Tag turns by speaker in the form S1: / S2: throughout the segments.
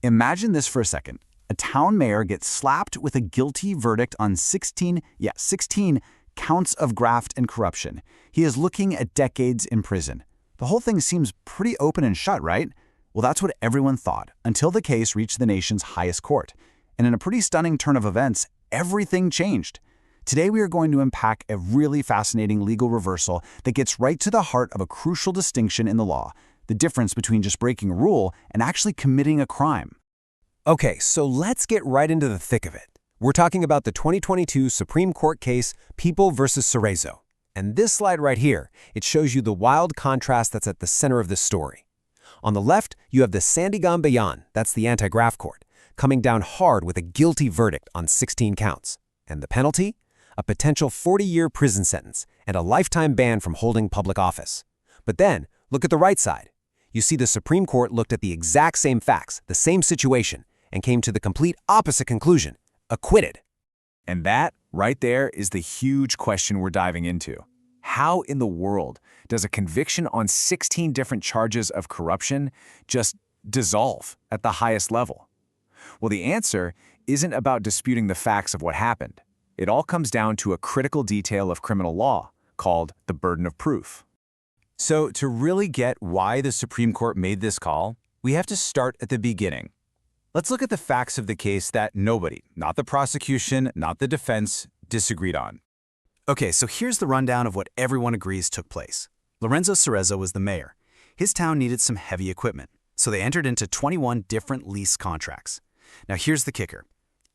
S1: Imagine this for a second. A town mayor gets slapped with a guilty verdict on 16 counts of graft and corruption. He is looking at decades in prison. The whole thing seems pretty open and shut, right? Well, that's what everyone thought, until the case reached the nation's highest court. And in a pretty stunning turn of events, everything changed. Today, we are going to unpack a really fascinating legal reversal that gets right to the heart of a crucial distinction in the law, the difference between just breaking a rule and actually committing a crime.
S2: Okay, so let's get right into the thick of it. We're talking about the 2022 Supreme Court case, People v. Cerezo. And this slide right here, it shows you the wild contrast that's at the center of this story. On the left, you have the Sandiganbayan, that's the anti-graft court, coming down hard with a guilty verdict on 16 counts. And the penalty? A potential 40-year prison sentence and a lifetime ban from holding public office. But then, look at the right side. You see the Supreme Court looked at the exact same facts, the same situation, and came to the complete opposite conclusion: acquitted.
S1: And that, right there, is the huge question we're diving into. How in the world does a conviction on 16 different charges of corruption just dissolve at the highest level? Well, the answer isn't about disputing the facts of what happened. It all comes down to a critical detail of criminal law called the burden of proof. So, to really get why the Supreme Court made this call, we have to start at the beginning. Let's look at the facts of the case that nobody, not the prosecution, not the defense, disagreed on. Okay, so here's the rundown of what everyone agrees took place. Lorenzo Cerezo was the mayor. His town needed some heavy equipment, so they entered into 21 different lease contracts. Now here's the kicker.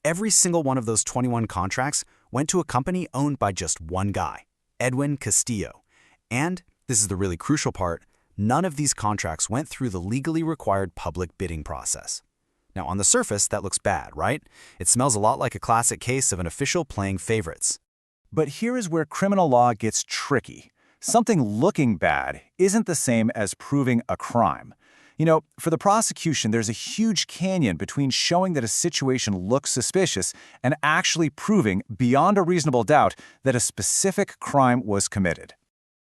S1: Every single one of those 21 contracts went to a company owned by just one guy, Edwin Castillo. And, this is the really crucial part, none of these contracts went through the legally required public bidding process. Now, on the surface, that looks bad, right? It smells a lot like a classic case of an official playing favorites. But here is where criminal law gets tricky. Something looking bad isn't the same as proving a crime. You know, for the prosecution, there's a huge canyon between showing that a situation looks suspicious and actually proving, beyond a reasonable doubt, that a specific crime was committed.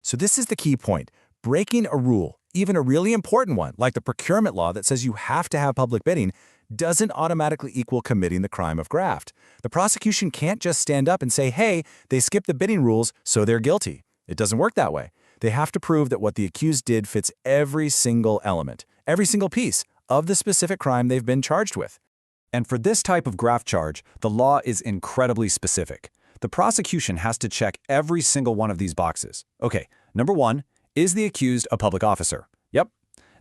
S1: So this is the key point. Breaking a rule, even a really important one, like the procurement law that says you have to have public bidding, doesn't automatically equal committing the crime of graft. The prosecution can't just stand up and say, hey, they skipped the bidding rules, so they're guilty. It doesn't work that way. They have to prove that what the accused did fits every single element, every single piece of the specific crime they've been charged with. And for this type of graft charge, the law is incredibly specific. The prosecution has to check every single one of these boxes. Okay, number one, is the accused a public officer? Yep.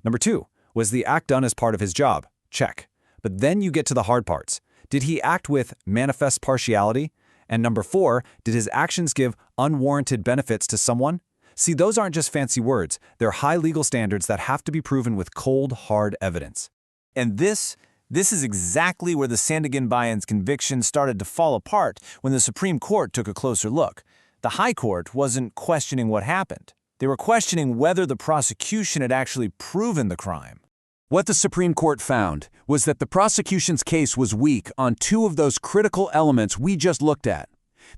S1: Number two, was the act done as part of his job? Check. But then you get to the hard parts. Did he act with manifest partiality? And number four, did his actions give unwarranted benefits to someone? See, those aren't just fancy words. They're high legal standards that have to be proven with cold, hard evidence. And this is exactly where the Sandiganbayan's conviction started to fall apart when the Supreme Court took a closer look. The High Court wasn't questioning what happened. They were questioning whether the prosecution had actually proven the crime. What the Supreme Court found was that the prosecution's case was weak on two of those critical elements we just looked at.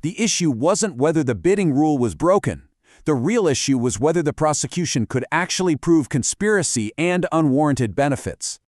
S1: The issue wasn't whether the bidding rule was broken. The real issue was whether the prosecution could actually prove conspiracy and unwarranted benefits.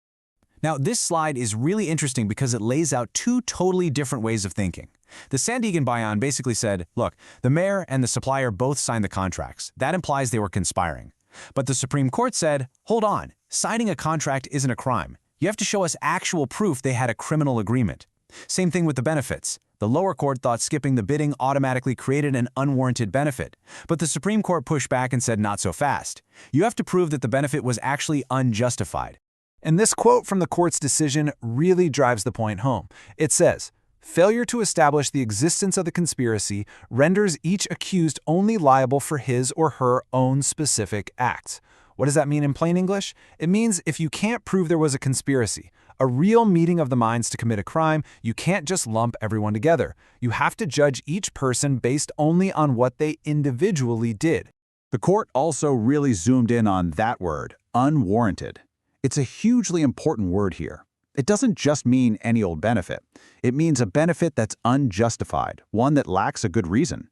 S1: Now, this slide is really interesting because it lays out two totally different ways of thinking. The Sandiganbayan basically said, look, the mayor and the supplier both signed the contracts. That implies they were conspiring. But the Supreme Court said, hold on, signing a contract isn't a crime. You have to show us actual proof they had a criminal agreement. Same thing with the benefits. The lower court thought skipping the bidding automatically created an unwarranted benefit. But the Supreme Court pushed back and said not so fast. You have to prove that the benefit was actually unjustified. And this quote from the court's decision really drives the point home. It says, failure to establish the existence of the conspiracy renders each accused only liable for his or her own specific acts. What does that mean in plain English? It means if you can't prove there was a conspiracy, a real meeting of the minds to commit a crime, you can't just lump everyone together. You have to judge each person based only on what they individually did. The court also really zoomed in on that word, unwarranted. It's a hugely important word here. It doesn't just mean any old benefit. It means a benefit that's unjustified, one that lacks a good reason.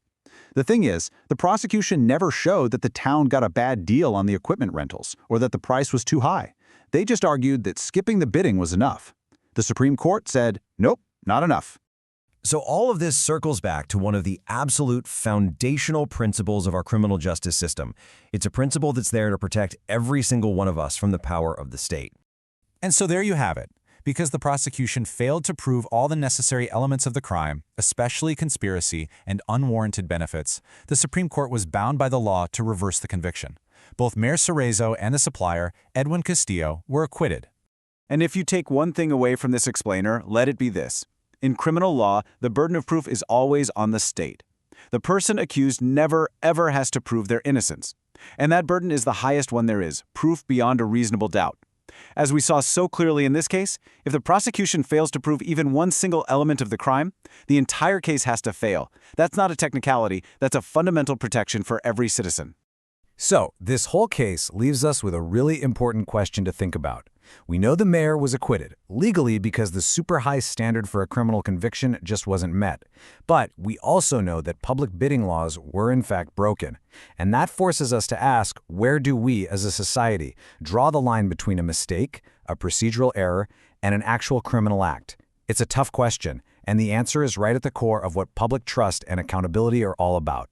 S1: The thing is, the prosecution never showed that the town got a bad deal on the equipment rentals or that the price was too high. They just argued that skipping the bidding was enough.
S3: The Supreme Court said, nope, not enough.
S2: So all of this circles back to one of the absolute foundational principles of our criminal justice system. It's a principle that's there to protect every single one of us from the power of the state.
S1: And so there you have it. Because the prosecution failed to prove all the necessary elements of the crime, especially conspiracy and unwarranted benefits, the Supreme Court was bound by the law to reverse the conviction. Both Mayor Cerezo and the supplier, Edwin Castillo, were acquitted.
S3: And if you take one thing away from this explainer, let it be this. In criminal law, the burden of proof is always on the state. The person accused never, ever has to prove their innocence. And that burden is the highest one there is, proof beyond a reasonable doubt. As we saw so clearly in this case, if the prosecution fails to prove even one single element of the crime, the entire case has to fail. That's not a technicality, that's a fundamental protection for every citizen.
S2: So, this whole case leaves us with a really important question to think about. We know the mayor was acquitted, legally because the super high standard for a criminal conviction just wasn't met. But we also know that public bidding laws were in fact broken. And that forces us to ask, where do we as a society draw the line between a mistake, a procedural error, and an actual criminal act? It's a tough question, and the answer is right at the core of what public trust and accountability are all about.